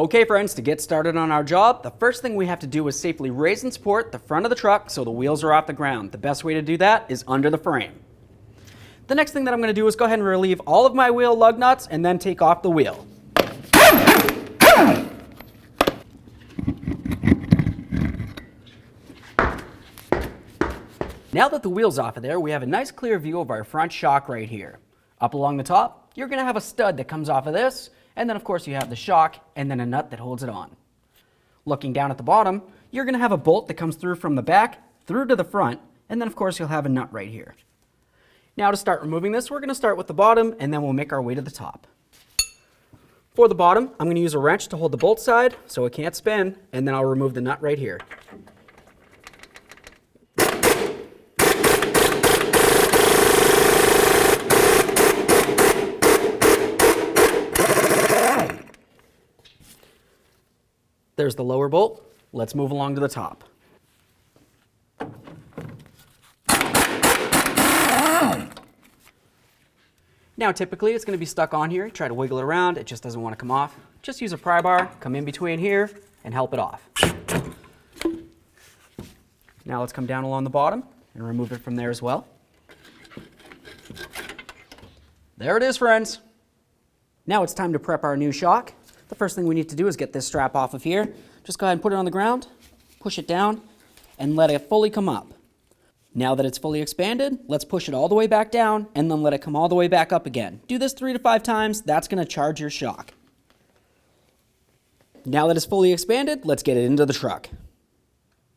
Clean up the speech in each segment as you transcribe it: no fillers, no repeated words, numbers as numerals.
Okay friends, to get started on our job, the first thing we have to do is safely raise and support the front of the truck so the wheels are off the ground. The best way to do that is under the frame. The next thing that I'm going to do is go ahead and relieve all of my wheel lug nuts and then take off the wheel. Now that the wheel's off of there, we have a nice clear view of our front shock right here. Up along the top, you're going to have a stud that comes off of this, and then of course you have the shock and then a nut that holds it on. Looking down at the bottom, you're going to have a bolt that comes through from the back through to the front, and then of course you'll have a nut right here. Now to start removing this, we're going to start with the bottom and then we'll make our way to the top. For the bottom, I'm going to use a wrench to hold the bolt side so it can't spin, and then I'll remove the nut right here. There's the lower bolt. Let's move along to the top. Now typically it's going to be stuck on here. Try to wiggle it around, it just doesn't want to come off. Just use a pry bar, come in between here, and help it off. Now let's come down along the bottom and remove it from there as well. There it is, friends. Now it's time to prep our new shock. The first thing we need to do is get this strap off of here. Just go ahead and put it on the ground, push it down, and let it fully come up. Now that it's fully expanded, let's push it all the way back down and then let it come all the way back up again. Do this 3 to 5 times, that's going to charge your shock. Now that it's fully expanded, let's get it into the truck.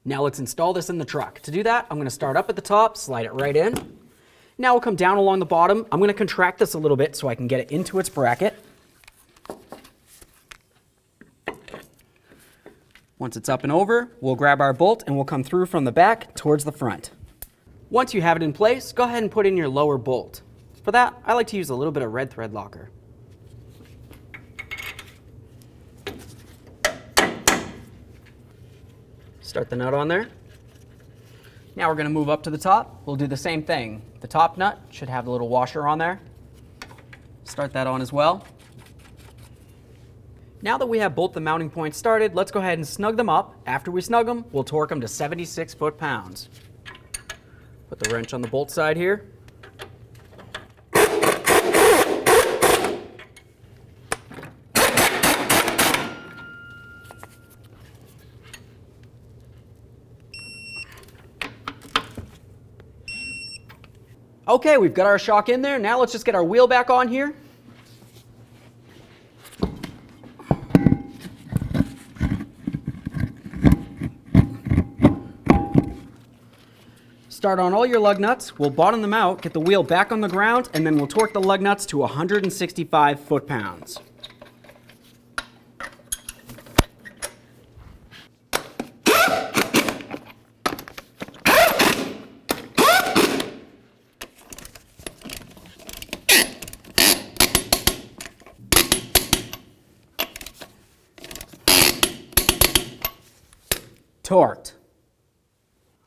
Now let's install this in the truck. To do that, I'm going to start up at the top, slide it right in. Now we'll come down along the bottom. I'm going to contract this a little bit so I can get it into its bracket. Once it's up and over, we'll grab our bolt and we'll come through from the back towards the front. Once you have it in place, go ahead and put in your lower bolt. For that, I like to use a little bit of red thread locker. Start the nut on there. Now we're going to move up to the top. We'll do the same thing. The top nut should have the little washer on there. Start that on as well. Now that we have both the mounting points started, let's go ahead and snug them up. After we snug them, we'll torque them to 76 foot-pounds. Put the wrench on the bolt side here. Okay, we've got our shock in there. Now let's just get our wheel back on here. Start on all your lug nuts, we'll bottom them out, get the wheel back on the ground, and then we'll torque the lug nuts to 165 foot-pounds. Torqued.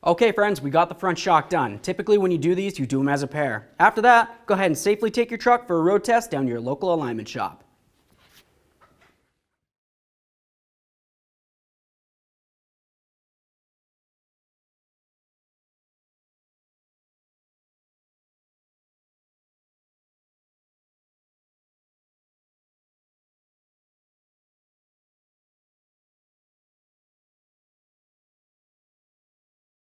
Okay friends, we got the front shock done. Typically when you do these, you do them as a pair. After that, go ahead and safely take your truck for a road test down to your local alignment shop.